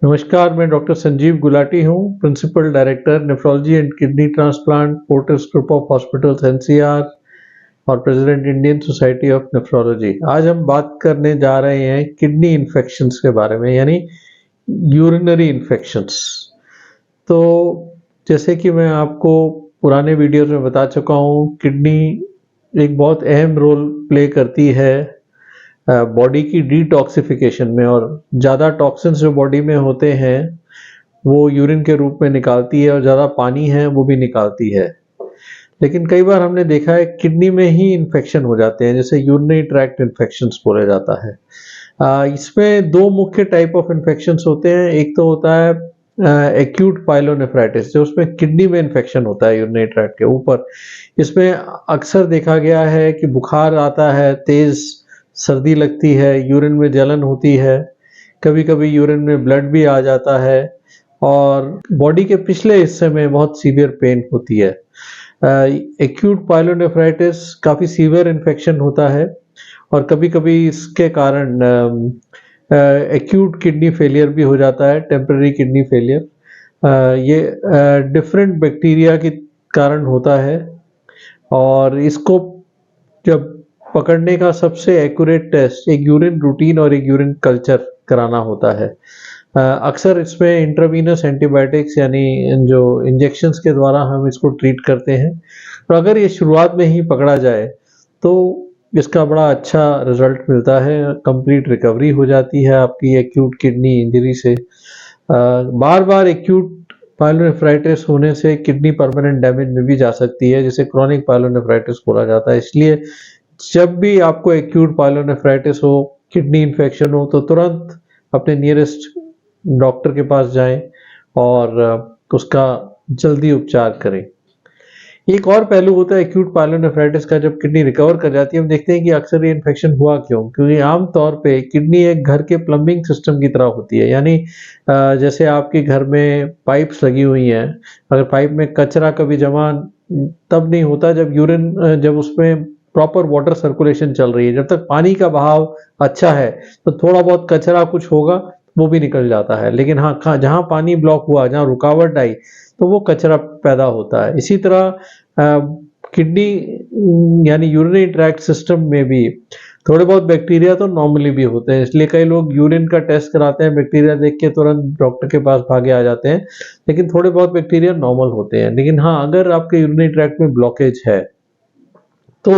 नमस्कार, मैं डॉक्टर संजीव गुलाटी हूँ, principal director nephrology and kidney transplant, Fortis group of hospitals NCR और president Indian society of nephrology. आज हम बात करने जा रहे हैं किडनी इन्फेक्शंस के बारे में, यानी यूरिनरी इन्फेक्शंस। तो जैसे कि मैं आपको पुराने वीडियोस में बता चुका हूँ, किडनी एक बहुत अहम रोल प्ले करती है बॉडी की डिटॉक्सिफिकेशन में, और ज़्यादा टॉक्सिन्स जो बॉडी में होते हैं वो यूरिन के रूप में निकालती है, और ज़्यादा पानी है वो भी निकालती है। लेकिन कई बार हमने देखा है किडनी में ही इन्फेक्शन हो जाते हैं, जैसे यूरिनरी ट्रैक्ट इन्फेक्शंस बोला जाता है। इसमें दो मुख्य टाइप ऑफ इन्फेक्शंस होते हैं। एक तो होता है एक्यूट पाइलोनेफ्राइटिस, जो उसमें किडनी में इन्फेक्शन होता है यूरिनरी ट्रैक्ट के ऊपर। इसमें अक्सर देखा गया है कि बुखार आता है, तेज़ सर्दी लगती है, यूरिन में जलन होती है, कभी कभी यूरिन में ब्लड भी आ जाता है, और बॉडी के पिछले हिस्से में बहुत सीवियर पेन होती है। एक्यूट पाइलोनेफ्राइटिस काफ़ी सीवियर इन्फेक्शन होता है, और कभी कभी इसके कारण एक्यूट किडनी फेलियर भी हो जाता है, टेम्पररी किडनी फेलियर। ये डिफरेंट बैक्टीरिया के कारण होता है, और इसको जब पकड़ने का सबसे एक्यूरेट टेस्ट एक यूरिन रूटीन और एक यूरिन कल्चर कराना होता है। अक्सर इसमें इंट्रावीनस एंटीबायोटिक्स यानी जो इंजेक्शंस के द्वारा हम इसको ट्रीट करते हैं। तो अगर ये शुरुआत में ही पकड़ा जाए तो इसका बड़ा अच्छा रिजल्ट मिलता है, कंप्लीट रिकवरी हो जाती है आपकी एक्यूट किडनी इंजरी से। बार बार एक्यूट पाइलोनेफ्राइटिस होने से किडनी परमानेंट डैमेज में भी जा सकती है, जिसे क्रॉनिक पाइलोनेफ्राइटिस बोला जाता है। इसलिए जब भी आपको एक्यूट पाइलोनेफ्राइटिस हो, किडनी इन्फेक्शन हो, तो तुरंत अपने नियरेस्ट डॉक्टर के पास जाएं और उसका जल्दी उपचार करें। एक और पहलू होता है एक्यूट पाइलोनेफ्राइटिस का। जब किडनी रिकवर कर जाती है, हम देखते हैं कि अक्सर ये इन्फेक्शन हुआ क्यों, क्योंकि आमतौर पे किडनी एक घर के प्लम्बिंग सिस्टम की तरह होती है। यानी जैसे आपके घर में पाइप्स लगी हुई हैं, अगर पाइप में कचरा कभी जमा तब नहीं होता जब जब उसमें प्रॉपर वाटर सर्कुलेशन चल रही है। जब तक पानी का बहाव अच्छा है तो थोड़ा बहुत कचरा कुछ होगा, वो भी निकल जाता है। लेकिन हाँ, जहाँ पानी ब्लॉक हुआ, जहाँ रुकावट आई, तो वो कचरा पैदा होता है। इसी तरह किडनी यानी यूरिनरी ट्रैक्ट सिस्टम में भी थोड़े बहुत बैक्टीरिया तो नॉर्मली भी होते हैं। इसलिए कई लोग यूरिन का टेस्ट कराते हैं, बैक्टीरिया देख के तुरंत डॉक्टर के पास भागे आ जाते हैं, लेकिन थोड़े बहुत बैक्टीरिया नॉर्मल होते हैं। लेकिन हाँ, अगर आपके यूरिनरी ट्रैक्ट में ब्लॉकेज है तो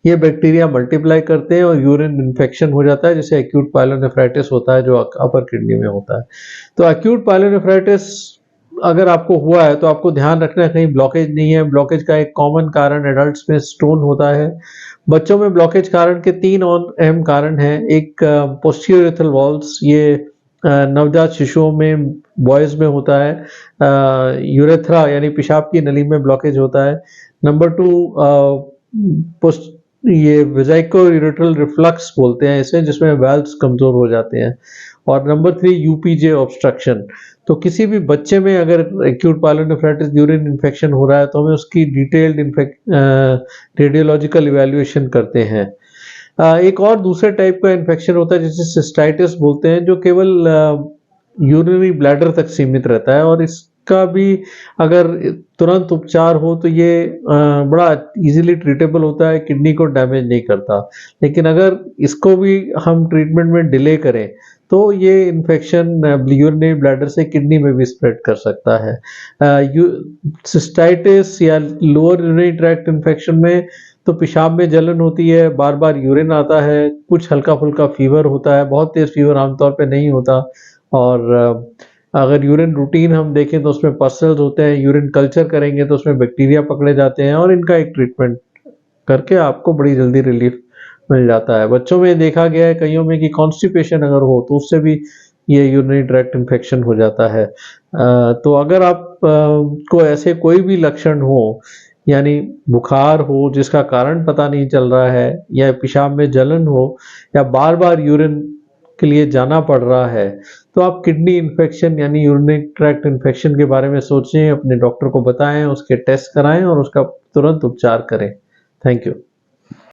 ये बैक्टीरिया मल्टीप्लाई करते हैं और यूरिन इन्फेक्शन हो जाता है, जिसे एक्यूट पाइलोनेफ्राइटिस होता है, जो अपर किडनी में होता है। तो एक्यूट पाइलोनेफ्राइटिस अगर आपको हुआ है तो आपको ध्यान रखना है कहीं ब्लॉकेज नहीं है। ब्लॉकेज का एक कॉमन कारण एडल्ट्स में स्टोन होता है। बच्चों में ब्लॉकेज कारण के 3 और अहम कारण हैं। एक पोस्टीरियर यूरेथ्रल वॉल्व्स, ये नवजात शिशुओं में, बॉयज में होता है। यूरेथ्रा यानी पेशाब की नली में ब्लॉकेज होता है। नंबर 2 ये वेसिको-यूरेथ्रल रिफ्लक्स बोलते हैं इसे, जिसमें वाल्व्स कमजोर हो जाते हैं। और नंबर 3 यूपीजे ऑब्स्ट्रक्शन। तो किसी भी बच्चे में अगर एक्यूट पाइलोनेफ्राइटिस यूरिन इन्फेक्शन हो रहा है तो हमें उसकी डिटेल्ड रेडियोलॉजिकल इवैल्यूएशन करते हैं। एक और दूसरे टाइप का इन्फेक्शन होता है जिसे सिस्टाइटिस बोलते हैं, जो केवल यूरिनरी ब्लैडर तक सीमित रहता है, और इसका भी अगर तुरंत उपचार हो तो ये बड़ा इजीली ट्रीटेबल होता है, किडनी को डैमेज नहीं करता। लेकिन अगर इसको भी हम ट्रीटमेंट में डिले करें तो ये इन्फेक्शन यूरिनरी ब्लैडर से किडनी में भी स्प्रेड कर सकता है। सिस्टाइटिस या लोअर यूरिनरी ट्रैक्ट इन्फेक्शन में तो पेशाब में जलन होती है, बार बार यूरिन आता है, कुछ हल्का फुल्का फीवर होता है, बहुत तेज फीवर आमतौर पे नहीं होता। और अगर यूरिन रूटीन हम देखें तो उसमें पसल्स होते हैं, यूरिन कल्चर करेंगे तो उसमें बैक्टीरिया पकड़े जाते हैं, और इनका एक ट्रीटमेंट करके आपको बड़ी जल्दी रिलीफ मिल जाता है। बच्चों में देखा गया है कईयों में कि कॉन्स्टिपेशन अगर हो तो उससे भी ये यूरिनरी ट्रैक्ट इन्फेक्शन हो जाता है। तो अगर आप को ऐसे कोई भी लक्षण हो, यानी बुखार हो जिसका कारण पता नहीं चल रहा है, या पेशाब में जलन हो, या बार बार यूरिन के लिए जाना पड़ रहा है, तो आप किडनी इन्फेक्शन यानी यूरिनरी ट्रैक्ट इन्फेक्शन के बारे में सोचें, अपने डॉक्टर को बताएं, उसके टेस्ट कराएं और उसका तुरंत उपचार करें। Thank you.